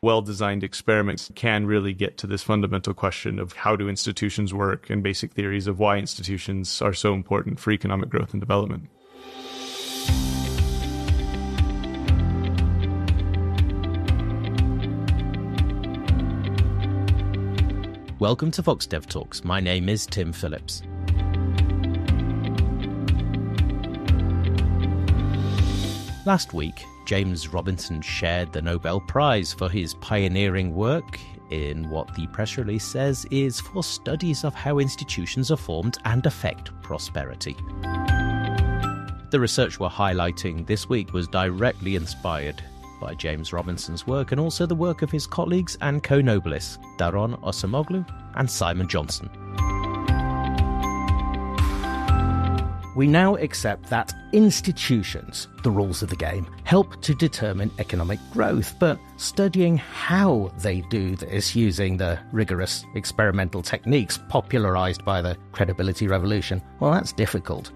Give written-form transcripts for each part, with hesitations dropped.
well-designed experiments can really get to this fundamental question of how do institutions work and basic theories of why institutions are so important for economic growth and development. Welcome to VoxDevTalks. My name is Tim Phillips. Last week, James Robinson shared the Nobel Prize for his pioneering work in what the press release says is for studies of how institutions are formed and affect prosperity. The research we're highlighting this week was directly inspired by James Robinson's work and also the work of his colleagues and co-Nobelists, Daron Acemoglu and Simon Johnson. We now accept that institutions, the rules of the game, help to determine economic growth, but studying how they do this using the rigorous experimental techniques popularized by the credibility revolution, well, that's difficult.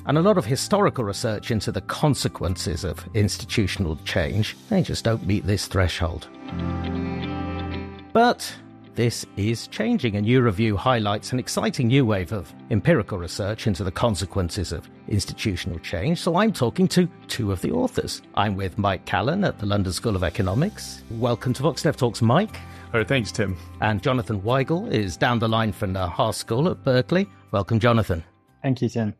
And a lot of historical research into the consequences of institutional change, they just don't meet this threshold. But this is changing. A new review highlights an exciting new wave of empirical research into the consequences of institutional change. So I'm talking to two of the authors. I'm with Mike Callen at the London School of Economics. Welcome to VoxDevTalks, Mike. Oh, thanks, Tim. And Jonathan Weigel is down the line from the Haas School at Berkeley. Welcome, Jonathan. Thank you, Tim.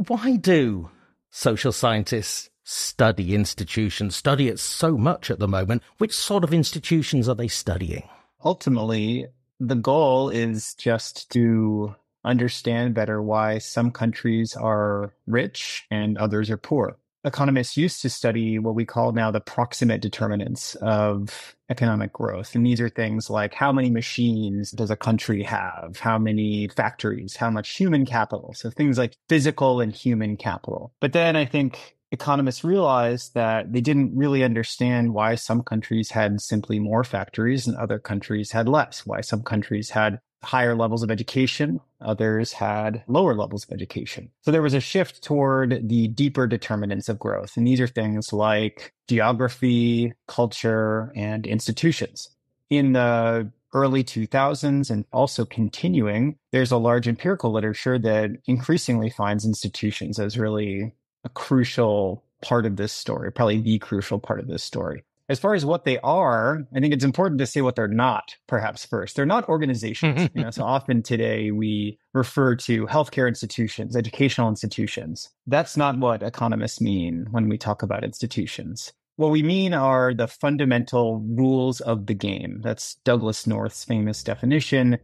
Why do social scientists study institutions, study it so much at the moment? Which sort of institutions are they studying? Ultimately, the goal is just to understand better why some countries are rich and others are poor. Economists used to study what we call now the proximate determinants of economic growth. And these are things like how many machines does a country have? How many factories? How much human capital? So things like physical and human capital. But then I think economists realized that they didn't really understand why some countries had simply more factories and other countries had less, why some countries had higher levels of education, others had lower levels of education. So there was a shift toward the deeper determinants of growth. And these are things like geography, culture, and institutions. In the early 2000s and also continuing, there's a large empirical literature that increasingly finds institutions as really a crucial part of this story, probably the crucial part of this story. As far as what they are, I think it's important to say what they're not, perhaps first. They're not organizations. So often today we refer to healthcare institutions, educational institutions. That's not what economists mean when we talk about institutions. What we mean are the fundamental rules of the game. That's Douglas North's famous definition.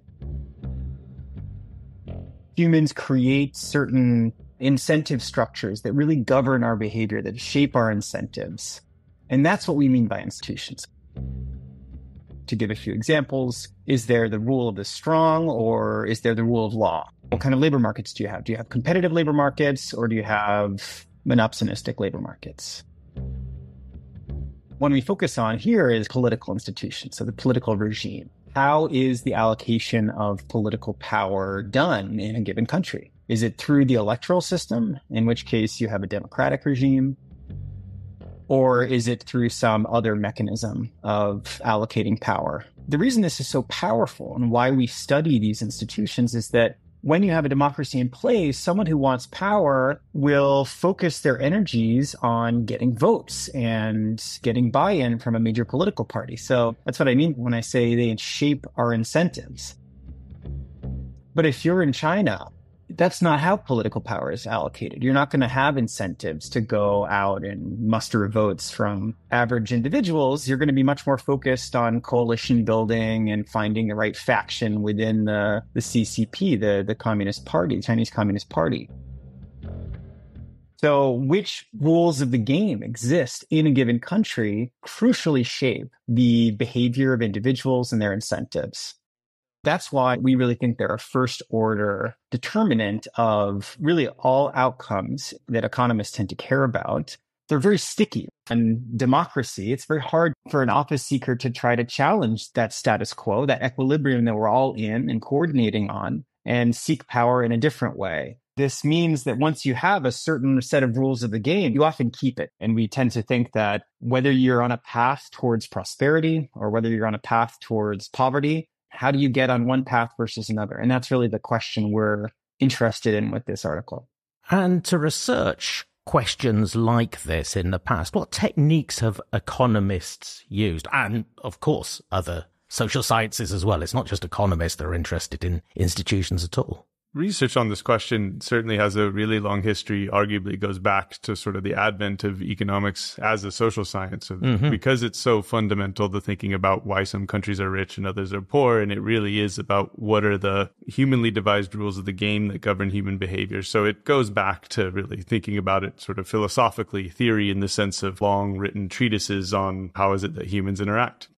Humans create certain incentive structures that really govern our behavior, that shape our incentives. And that's what we mean by institutions. To give a few examples, is there the rule of the strong or is there the rule of law? What kind of labor markets do you have? Do you have competitive labor markets or do you have monopsonistic labor markets? What we focus on here is political institutions, so the political regime. How is the allocation of political power done in a given country? Is it through the electoral system, in which case you have a democratic regime? Or is it through some other mechanism of allocating power? The reason this is so powerful and why we study these institutions is that when you have a democracy in place, someone who wants power will focus their energies on getting votes and getting buy-in from a major political party. So that's what I mean when I say they shape our incentives. But if you're in China, that's not how political power is allocated. You're not going to have incentives to go out and muster votes from average individuals. You're going to be much more focused on coalition building and finding the right faction within the CCP, the Communist Party, Chinese Communist Party. So which rules of the game exist in a given country crucially shape the behavior of individuals and their incentives. That's why we really think they're a first order determinant of really all outcomes that economists tend to care about. They're very sticky. In democracy, it's very hard for an office seeker to try to challenge that status quo, that equilibrium that we're all in and coordinating on, and seek power in a different way. This means that once you have a certain set of rules of the game, you often keep it. And we tend to think that whether you're on a path towards prosperity or whether you're on a path towards poverty, how do you get on one path versus another? And that's really the question we're interested in with this article. And to research questions like this in the past, what techniques have economists used? And, of course, other social sciences as well. It's not just economists that are interested in institutions at all. Research on this question certainly has a really long history, arguably goes back to sort of the advent of economics as a social science. Because it's so fundamental to thinking about why some countries are rich and others are poor. And it really is about what are the humanly devised rules of the game that govern human behavior. So it goes back to really thinking about it sort of philosophically, theory in the sense of long written treatises on how is it that humans interact.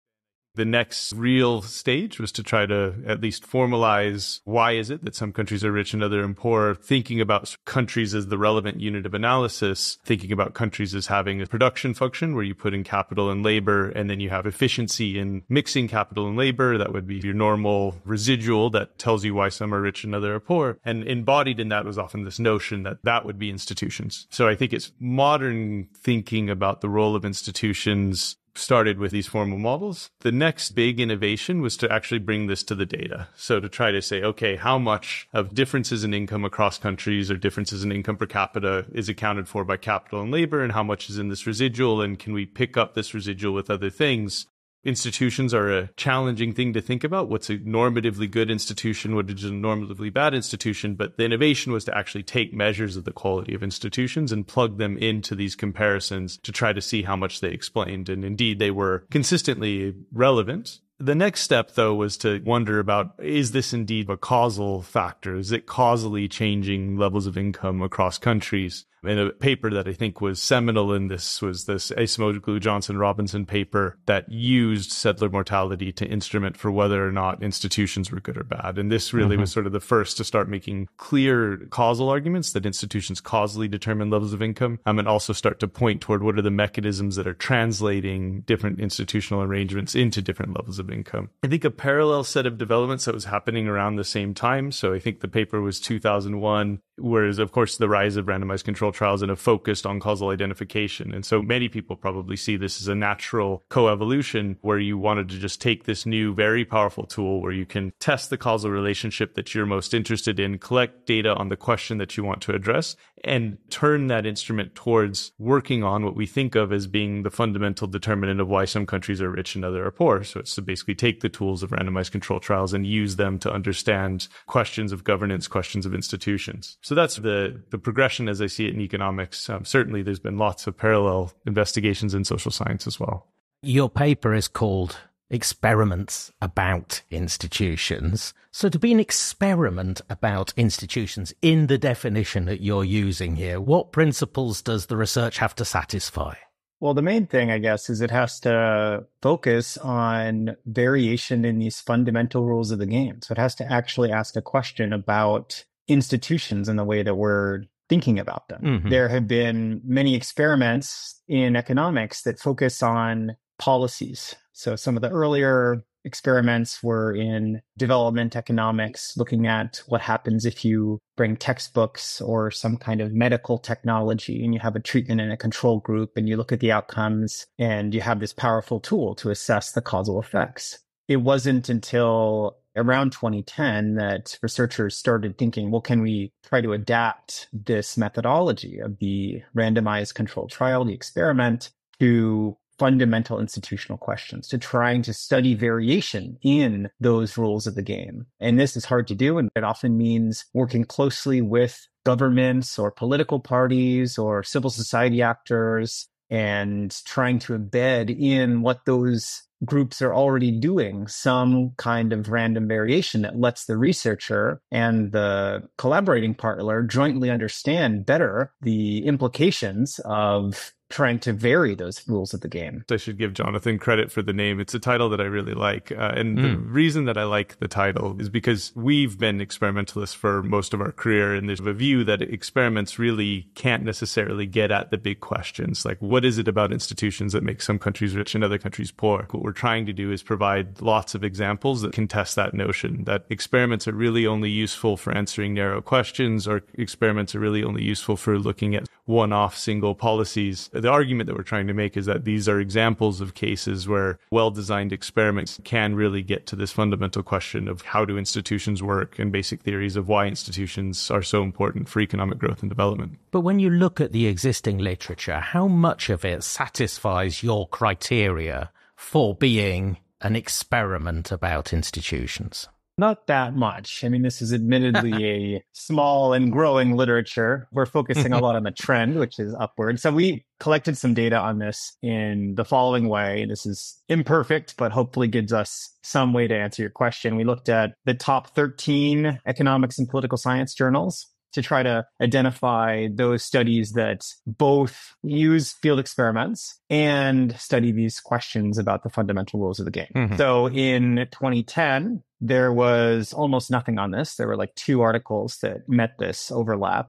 The next real stage was to try to at least formalize why is it that some countries are rich and others are poor, thinking about countries as the relevant unit of analysis, thinking about countries as having a production function where you put in capital and labor, and then you have efficiency in mixing capital and labor. That would be your normal residual that tells you why some are rich and others are poor. And embodied in that was often this notion that that would be institutions. So I think it's modern thinking about the role of institutions started with these formal models. The next big innovation was to actually bring this to the data. So to try to say, okay, how much of differences in income across countries or differences in income per capita is accounted for by capital and labor, and how much is in this residual, and can we pick up this residual with other things? Institutions are a challenging thing to think about. What's a normatively good institution? What is a normatively bad institution? But the innovation was to actually take measures of the quality of institutions and plug them into these comparisons to try to see how much they explained. And indeed, they were consistently relevant. The next step, though, was to wonder about, is this indeed a causal factor? Is it causally changing levels of income across countries? And a paper that I think was seminal in this was this Acemoglu Johnson Robinson paper that used settler mortality to instrument for whether or not institutions were good or bad. And this really was sort of the first to start making clear causal arguments that institutions causally determine levels of income, and also start to point toward what are the mechanisms that are translating different institutional arrangements into different levels of income. I think a parallel set of developments that was happening around the same time. So I think the paper was 2001, whereas, of course, the rise of randomized controlled trials and have focused on causal identification. And so many people probably see this as a natural coevolution where you wanted to just take this new, very powerful tool where you can test the causal relationship that you're most interested in, collect data on the question that you want to address, and turn that instrument towards working on what we think of as being the fundamental determinant of why some countries are rich and others are poor. So it's to basically take the tools of randomized controlled trials and use them to understand questions of governance, questions of institutions. So that's the progression as I see it in economics. Certainly, there's been lots of parallel investigations in social science as well. Your paper is called Experiments About Institutions. So to be an experiment about institutions in the definition that you're using here, what principles does the research have to satisfy? Well, the main thing, I guess, is it has to focus on variation in these fundamental rules of the game. So it has to actually ask a question about institutions in the way that we're thinking about them. There have been many experiments in economics that focus on policies. So some of the earlier experiments were in development economics, looking at what happens if you bring textbooks or some kind of medical technology and you have a treatment in a control group and you look at the outcomes and you have this powerful tool to assess the causal effects. It wasn't until around 2010 that researchers started thinking, well, can we try to adapt this methodology of the randomized controlled trial, the experiment, to fundamental institutional questions, to trying to study variation in those rules of the game. And this is hard to do, and it often means working closely with governments or political parties or civil society actors and trying to embed in what those groups are already doing some kind of random variation that lets the researcher and the collaborating partner jointly understand better the implications of trying to vary those rules of the game. I should give Jonathan credit for the name. It's a title that I really like. And the reason that I like the title is because we've been experimentalists for most of our career. And there's a view that experiments really can't necessarily get at the big questions. Like, what is it about institutions that make some countries rich and other countries poor? What we're trying to do is provide lots of examples that can test that notion that experiments are really only useful for answering narrow questions, or experiments are really only useful for looking at one-off single policies. The argument that we're trying to make is that these are examples of cases where well-designed experiments can really get to this fundamental question of how do institutions work and basic theories of why institutions are so important for economic growth and development. But when you look at the existing literature, how much of it satisfies your criteria for being an experiment about institutions? Not that much. I mean, this is admittedly a small and growing literature. We're focusing a lot on the trend, which is upward. So we collected some data on this in the following way. This is imperfect, but hopefully gives us some way to answer your question. We looked at the top 13 economics and political science journals to try to identify those studies that both use field experiments and study these questions about the fundamental rules of the game. So in 2010, there was almost nothing on this. There were like 2 articles that met this overlap.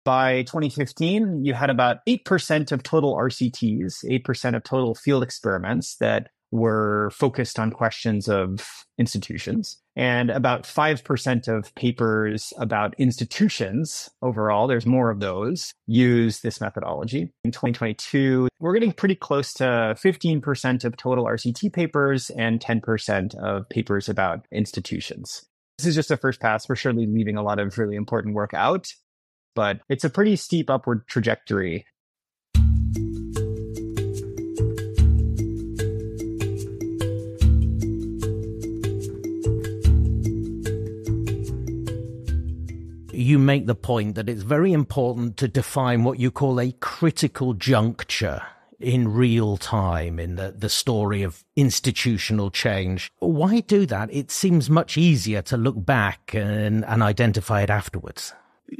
By 2015, you had about 8% of total RCTs, 8% of total field experiments that were focused on questions of institutions, and about 5% of papers about institutions overall, there's more of those, use this methodology. In 2022, we're getting pretty close to 15% of total RCT papers and 10% of papers about institutions. This is just a first pass. We're surely leaving a lot of really important work out, but it's a pretty steep upward trajectory. You make the point that it's very important to define what you call a critical juncture in real time in the story of institutional change. Why do that? It seems much easier to look back and identify it afterwards.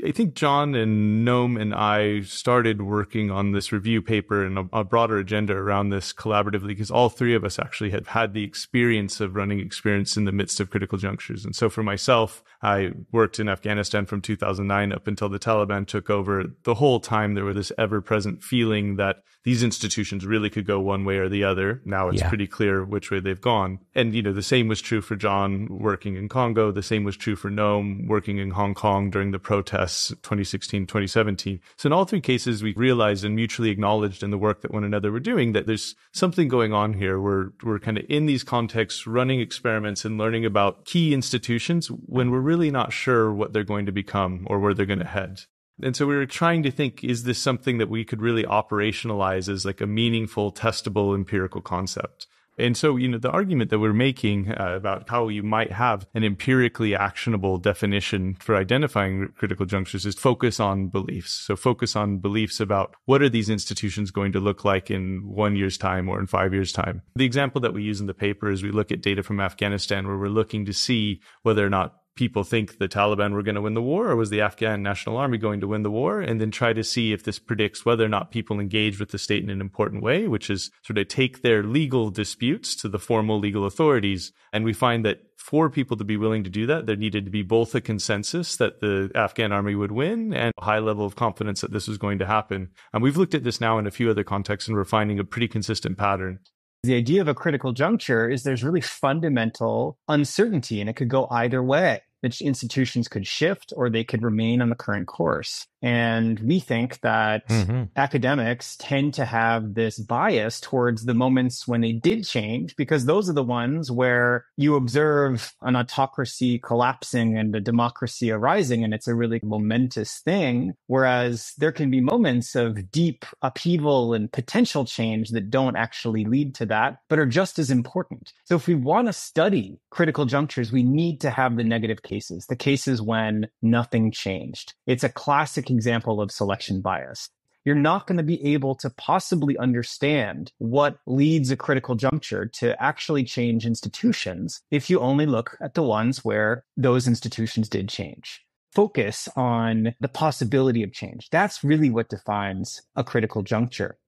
I think John and Noam and I started working on this review paper and a broader agenda around this collaboratively because all 3 of us actually had had the experience of running experiments in the midst of critical junctures. And so for myself, I worked in Afghanistan from 2009 up until the Taliban took over. The whole time there was this ever-present feeling that these institutions really could go one way or the other. Now it's pretty clear which way they've gone. And, the same was true for John working in Congo. The same was true for Noam working in Hong Kong during the protests 2016, 2017. So in all 3 cases, we realized and mutually acknowledged in the work that one another were doing that there's something going on here. We're kind of in these contexts running experiments and learning about key institutions when we're really not sure what they're going to become or where they're going to head. And so we were trying to think, is this something that we could really operationalize as like a meaningful, testable, empirical concept? And so, the argument that we're making about how you might have an empirically actionable definition for identifying critical junctures is focus on beliefs. So focus on beliefs about what are these institutions going to look like in 1 year's time or in 5 years' time. The example that we use in the paper is we look at data from Afghanistan where we're looking to see whether or not people think the Taliban were going to win the war, or was the Afghan National Army going to win the war? And then try to see if this predicts whether or not people engage with the state in an important way, which is sort of take their legal disputes to the formal legal authorities. And we find that for people to be willing to do that, there needed to be both a consensus that the Afghan army would win and a high level of confidence that this was going to happen. And we've looked at this now in a few other contexts, and we're finding a pretty consistent pattern. The idea of a critical juncture is there's really fundamental uncertainty, and it could go either way. Which institutions could shift or they could remain on the current course. And we think that academics tend to have this bias towards the moments when they did change, because those are the ones where you observe an autocracy collapsing and a democracy arising, and it's a really momentous thing. Whereas there can be moments of deep upheaval and potential change that don't actually lead to that, but are just as important. So if we want to study critical junctures, we need to have the negative cases, the cases when nothing changed. It's a classic example of selection bias. You're not going to be able to possibly understand what leads a critical juncture to actually change institutions if you only look at the ones where those institutions did change. Focus on the possibility of change. That's really what defines a critical juncture.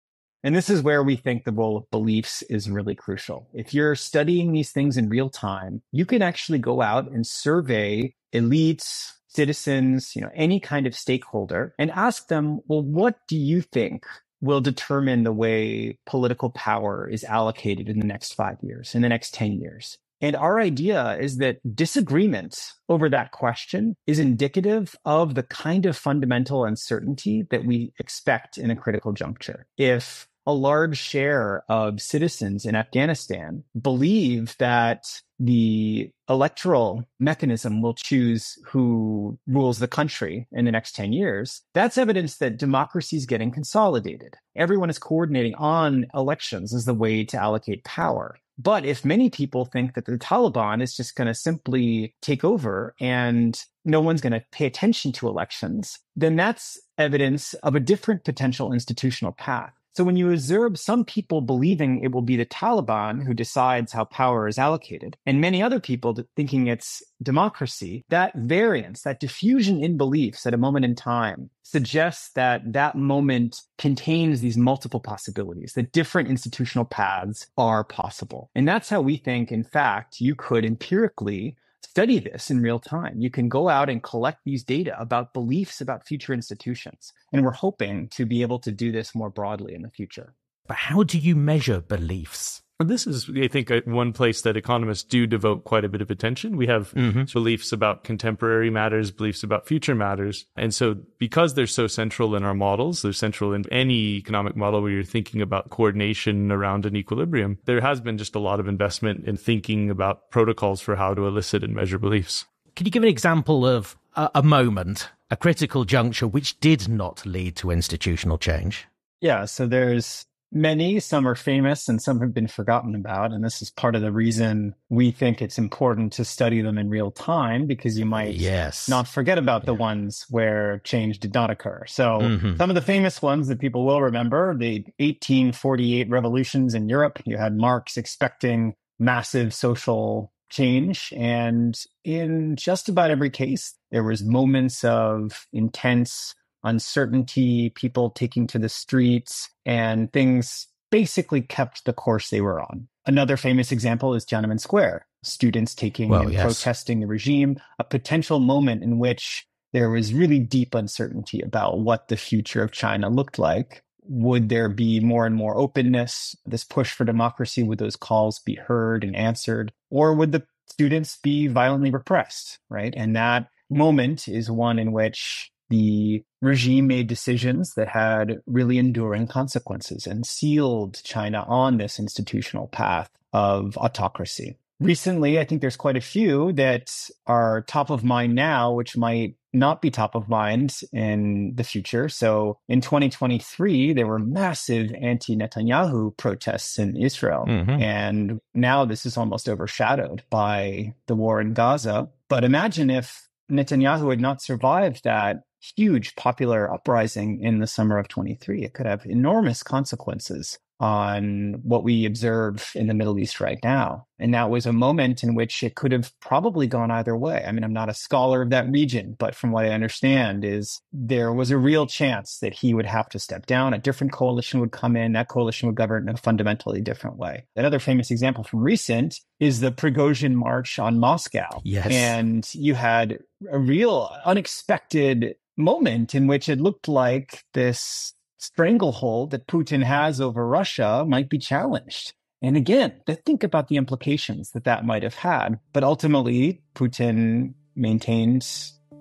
And this is where we think the role of beliefs is really crucial. If you're studying these things in real time, you can actually go out and survey elites, citizens, any kind of stakeholder and ask them, well, what do you think will determine the way political power is allocated in the next 5 years, in the next 10 years? And our idea is that disagreement over that question is indicative of the kind of fundamental uncertainty that we expect in a critical juncture. If a large share of citizens in Afghanistan believe that the electoral mechanism will choose who rules the country in the next 10 years, that's evidence that democracy is getting consolidated. Everyone is coordinating on elections as the way to allocate power. But if many people think that the Taliban is just going to simply take over and no one's going to pay attention to elections, then that's evidence of a different potential institutional path. So when you observe some people believing it will be the Taliban who decides how power is allocated, and many other people thinking it's democracy, that variance, that diffusion in beliefs at a moment in time suggests that that moment contains these multiple possibilities, that different institutional paths are possible. And that's how we think, in fact, you could empirically study this in real time. You can go out and collect these data about beliefs about future institutions. And we're hoping to be able to do this more broadly in the future. But how do you measure beliefs? Well, this is, I think, one place that economists do devote quite a bit of attention. We have beliefs about contemporary matters, beliefs about future matters. And so because they're so central in our models, they're central in any economic model where you're thinking about coordination around an equilibrium, there has been just a lot of investment in thinking about protocols for how to elicit and measure beliefs. Can you give an example of a moment, a critical juncture, which did not lead to institutional change? Yeah, so there's many, some are famous and some have been forgotten about. And this is part of the reason we think it's important to study them in real time, because you might not forget about the ones where change did not occur. So some of the famous ones that people will remember, the 1848 revolutions in Europe. You had Marx expecting massive social change. And in just about every case, there was moments of intense uncertainty, people taking to the streets, and things basically kept the course they were on. Another famous example is Tiananmen Square, students taking and protesting the regime, a potential moment in which there was really deep uncertainty about what the future of China looked like. Would there be more and more openness, this push for democracy? Would those calls be heard and answered? Or would the students be violently repressed, right? And that moment is one in which the regime made decisions that had really enduring consequences and sealed China on this institutional path of autocracy. Recently, I think there's quite a few that are top of mind now, which might not be top of mind in the future. So in 2023, there were massive anti-Netanyahu protests in Israel. And now this is almost overshadowed by the war in Gaza. But imagine if Netanyahu had not survived that huge popular uprising in the summer of 23. It could have enormous consequences on what we observe in the Middle East right now. And that was a moment in which it could have probably gone either way. I mean, I'm not a scholar of that region, but from what I understand is there was a real chance that he would have to step down. A different coalition would come in. That coalition would govern in a fundamentally different way. Another famous example from recent is the Prigozhin March on Moscow. And you had a real unexpected moment in which it looked like this stranglehold that Putin has over Russia might be challenged. And again, think about the implications that that might have had. But ultimately, Putin maintained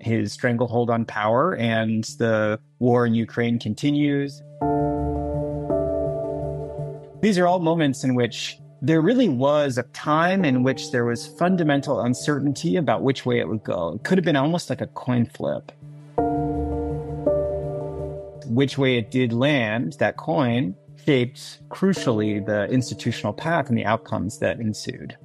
his stranglehold on power, and the war in Ukraine continues. These are all moments in which there really was a time in which there was fundamental uncertainty about which way it would go. It could have been almost like a coin flip. Which way it did land, that coin, shaped crucially the institutional path and the outcomes that ensued.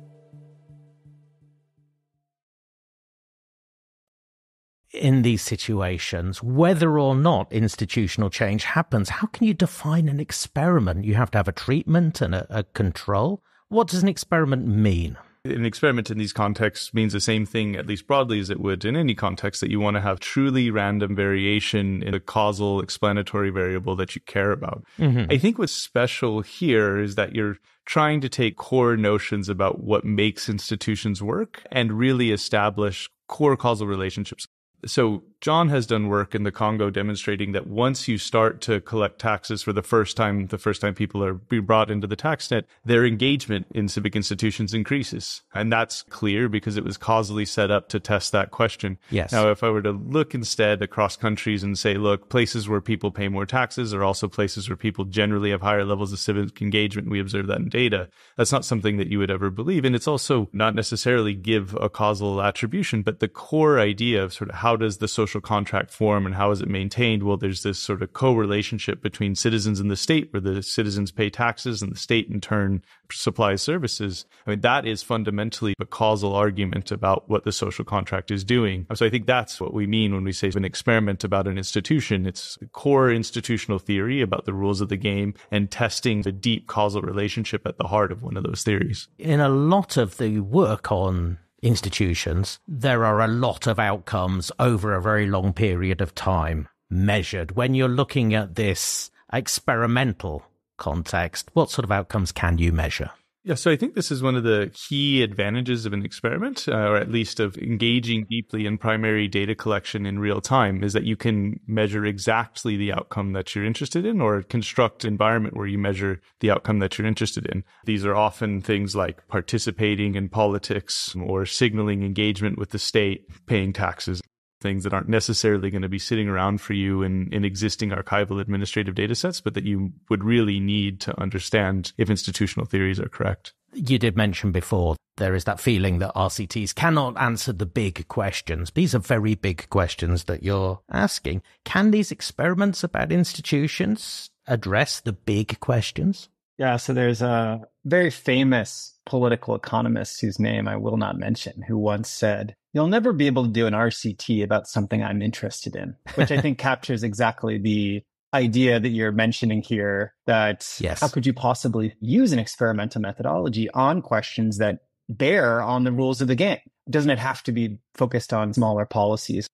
In these situations, whether or not institutional change happens, how can you define an experiment? You have to have a treatment and a control. What does an experiment mean? An experiment in these contexts means the same thing, at least broadly, as it would in any context, that you want to have truly random variation in the causal explanatory variable that you care about. I think what's special here is that you're trying to take core notions about what makes institutions work and really establish core causal relationships. So John has done work in the Congo demonstrating that once you start to collect taxes for the first time people are being brought into the tax net, their engagement in civic institutions increases. And that's clear because it was causally set up to test that question. Yes. Now, if I were to look instead across countries and say, look, places where people pay more taxes are also places where people generally have higher levels of civic engagement. We observe that in data. That's not something that you would ever believe. And it's also not necessarily give a causal attribution, but the core idea of sort of how does the social contract form and how is it maintained? Well, there's this sort of co-relationship between citizens and the state where the citizens pay taxes and the state in turn supplies services. I mean, that is fundamentally a causal argument about what the social contract is doing. So I think that's what we mean when we say an experiment about an institution. It's core institutional theory about the rules of the game and testing the deep causal relationship at the heart of one of those theories. In a lot of the work on institutions, there are a lot of outcomes over a very long period of time measured. When you're looking at this experimental context, what sort of outcomes can you measure? Yeah, so I think this is one of the key advantages of an experiment, or at least of engaging deeply in primary data collection in real time, is that you can measure exactly the outcome that you're interested in or construct an environment where you measure the outcome that you're interested in. These are often things like participating in politics or signaling engagement with the state, paying taxes. Things that aren't necessarily going to be sitting around for you in existing archival administrative data sets, but that you would really need to understand if institutional theories are correct. You did mention before, there is that feeling that RCTs cannot answer the big questions. These are very big questions that you're asking. Can these experiments about institutions address the big questions? Yeah, so there's a very famous political economist whose name I will not mention, who once said, "You'll never be able to do an RCT about something I'm interested in," which I think captures exactly the idea that you're mentioning here, that how could you possibly use an experimental methodology on questions that bear on the rules of the game? Doesn't it have to be focused on smaller policies?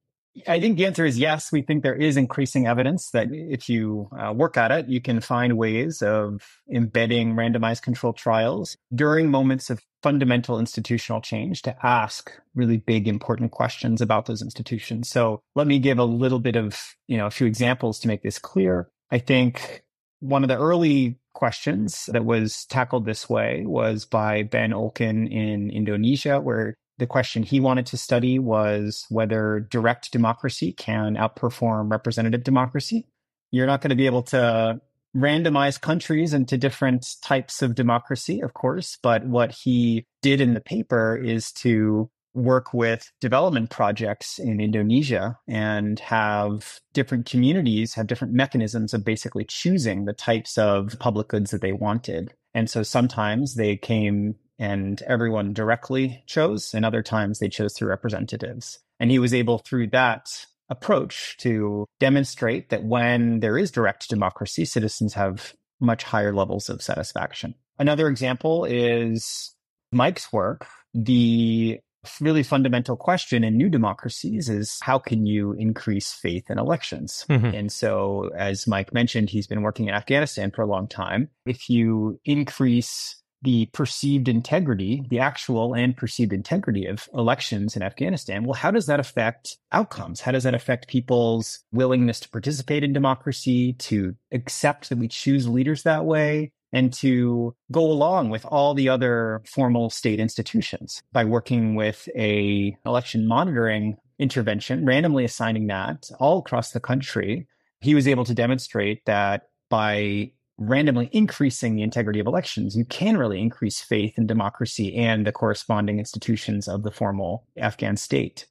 I think the answer is yes. We think there is increasing evidence that if you work at it, you can find ways of embedding randomized controlled trials during moments of fundamental institutional change to ask really big, important questions about those institutions. So let me give a little bit of, a few examples to make this clear. I think one of the early questions that was tackled this way was by Ben Olken in Indonesia, where the question he wanted to study was whether direct democracy can outperform representative democracy. You're not going to be able to randomize countries into different types of democracy, of course, but what he did in the paper is to work with development projects in Indonesia and have different communities have different mechanisms of basically choosing the types of public goods that they wanted. And so sometimes they came and everyone directly chose, and other times they chose through representatives. And he was able, through that approach, to demonstrate that when there is direct democracy, citizens have much higher levels of satisfaction. Another example is Mike's work. The really fundamental question in new democracies is how can you increase faith in elections? And so, as Mike mentioned, he's been working in Afghanistan for a long time. If you increase the perceived integrity, the actual and perceived integrity of elections in Afghanistan, well, how does that affect outcomes? How does that affect people's willingness to participate in democracy, to accept that we choose leaders that way, and to go along with all the other formal state institutions by working with a election monitoring intervention, randomly assigning that all across the country? He was able to demonstrate that by randomly increasing the integrity of elections, you can really increase faith in democracy and the corresponding institutions of the formal Afghan state.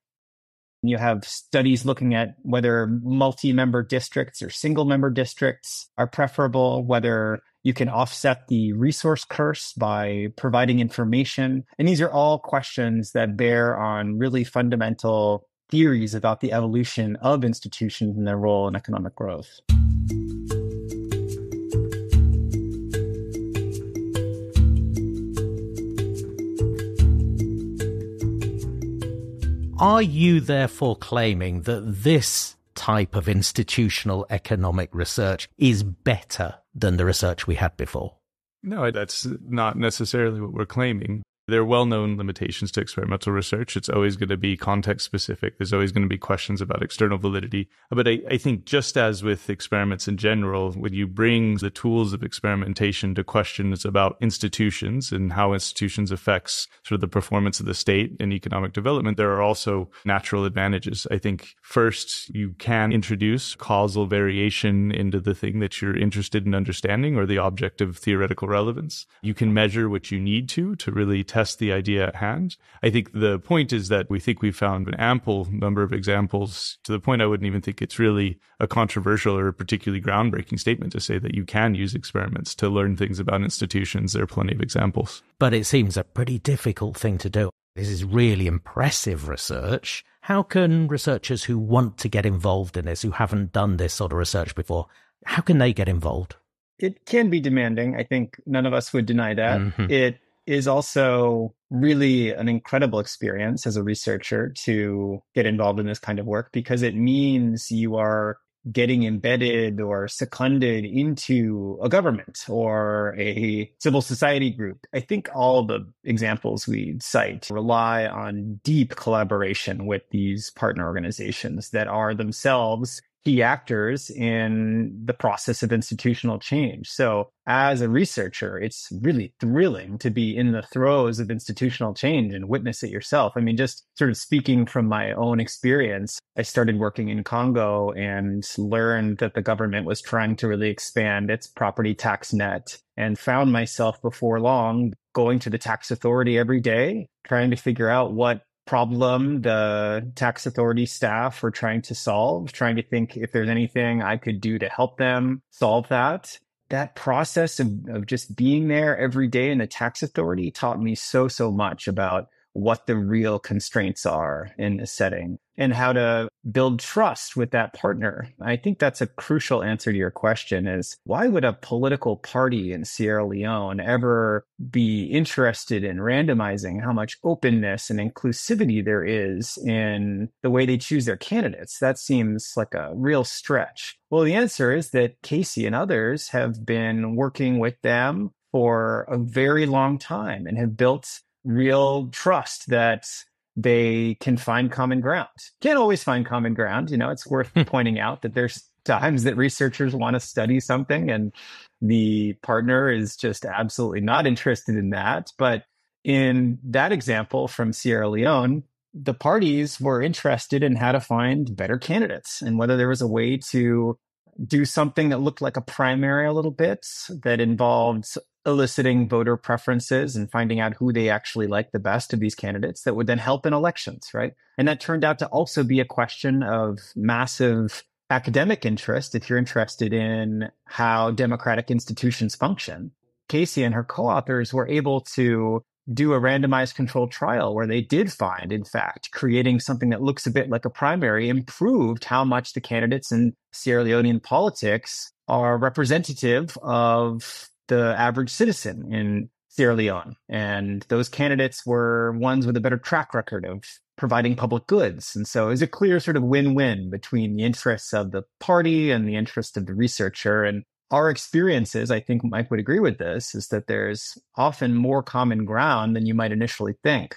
You have studies looking at whether multi-member districts or single-member districts are preferable, whether you can offset the resource curse by providing information. And these are all questions that bear on really fundamental theories about the evolution of institutions and their role in economic growth. Are you therefore claiming that this type of institutional economic research is better than the research we had before? No, that's not necessarily what we're claiming. There are well-known limitations to experimental research. It's always going to be context-specific. There's always going to be questions about external validity. But I think just as with experiments in general, when you bring the tools of experimentation to questions about institutions and how institutions affects sort of the performance of the state and economic development, there are also natural advantages. I think first, you can introduce causal variation into the thing that you're interested in understanding or the object of theoretical relevance. You can measure what you need to really test the idea at hand. I think the point is that we think we've found an ample number of examples to the point I wouldn't even think it's really a controversial or a particularly groundbreaking statement to say that you can use experiments to learn things about institutions. There are plenty of examples. But it seems a pretty difficult thing to do. This is really impressive research. How can researchers who want to get involved in this, who haven't done this sort of research before, how can they get involved? It can be demanding. I think none of us would deny that. Mm-hmm. It is also really an incredible experience as a researcher to get involved in this kind of work because it means you are getting embedded or seconded into a government or a civil society group. I think all the examples we cite rely on deep collaboration with these partner organizations that are themselves key actors in the process of institutional change. So as a researcher, it's really thrilling to be in the throes of institutional change and witness it yourself. I mean, just sort of speaking from my own experience, I started working in Congo and learned that the government was trying to really expand its property tax net and found myself before long going to the tax authority every day, trying to figure out what problem the tax authority staff were trying to solve, trying to think if there's anything I could do to help them solve that. That process of just being there every day in the tax authority taught me so much about what the real constraints are in this setting and how to build trust with that partner. I think that's a crucial answer to your question is why would a political party in Sierra Leone ever be interested in randomizing how much openness and inclusivity there is in the way they choose their candidates? That seems like a real stretch. Well, the answer is that Casey and others have been working with them for a very long time and have built real trust that they can find common ground. Can't always find common ground. It's worth pointing out that there's times that researchers want to study something and the partner is just absolutely not interested in that. But in that example from Sierra Leone, the parties were interested in how to find better candidates and whether there was a way to do something that looked like a primary a little bit that involved eliciting voter preferences and finding out who they actually like the best of these candidates that would then help in elections, right? And that turned out to also be a question of massive academic interest if you're interested in how democratic institutions function. Casey and her co-authors were able to do a randomized controlled trial where they did find, in fact, creating something that looks a bit like a primary improved how much the candidates in Sierra Leonean politics are representative of the average citizen in Sierra Leone. And those candidates were ones with a better track record of providing public goods. And so it was a clear sort of win-win between the interests of the party and the interest of the researcher. And our experiences, I think Mike would agree with this, is that there's often more common ground than you might initially think.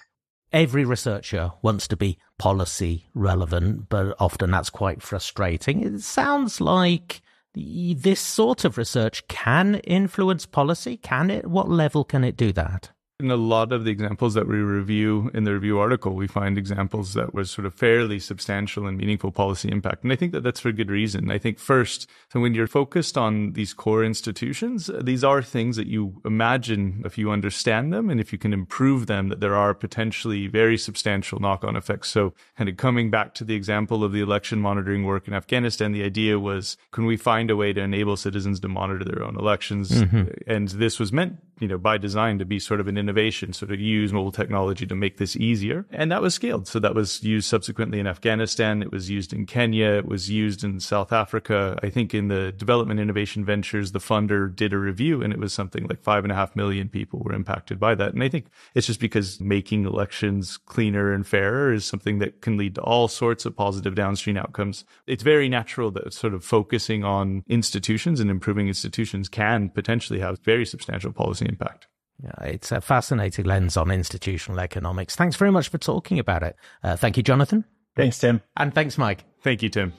Every researcher wants to be policy relevant, but often that's quite frustrating. It sounds like this sort of research can influence policy. Can it? What level can it do that? In a lot of the examples that we review in the review article, we find examples that was sort of fairly substantial and meaningful policy impact. And I think that that's for good reason. I think first, so when you're focused on these core institutions, these are things that you imagine if you understand them and if you can improve them, that there are potentially very substantial knock-on effects. So kind of coming back to the example of the election monitoring work in Afghanistan, the idea was, can we find a way to enable citizens to monitor their own elections? Mm-hmm. And this was meant by design to be sort of an innovation, sort of use mobile technology to make this easier. And that was scaled. So that was used subsequently in Afghanistan. It was used in Kenya. It was used in South Africa. I think in the Development Innovation Ventures, the funder did a review, and it was something like 5.5 million people were impacted by that. And I think it's just because making elections cleaner and fairer is something that can lead to all sorts of positive downstream outcomes. It's very natural that sort of focusing on institutions and improving institutions can potentially have very substantial policy impact. Yeah, it's a fascinating lens on institutional economics. Thanks very much for talking about it. Thank you, Jonathan. Thanks, Tim. And thanks, Mike. Thank you, Tim.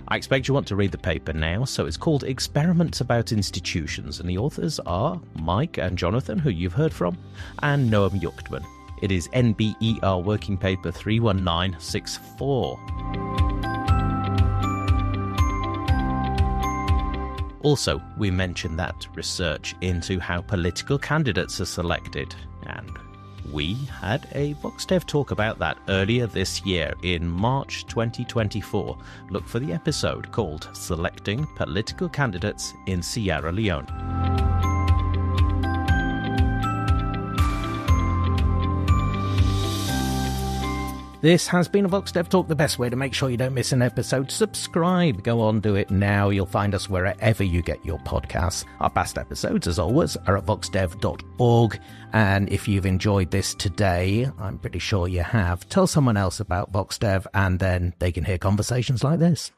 I expect you want to read the paper now, so it's called Experiments About Institutions, and the authors are Mike and Jonathan, who you've heard from, and Noam Yuchtman. It is NBER Working Paper 31964. Also, we mentioned that research into how political candidates are selected, and we had a VoxDev talk about that earlier this year in March 2024. Look for the episode called Selecting Political Candidates in Sierra Leone. This has been a VoxDev Talk. The best way to make sure you don't miss an episode, subscribe. Go on, do it now. You'll find us wherever you get your podcasts. Our past episodes, as always, are at voxdev.org. And if you've enjoyed this today, I'm pretty sure you have, tell someone else about VoxDev, and then they can hear conversations like this.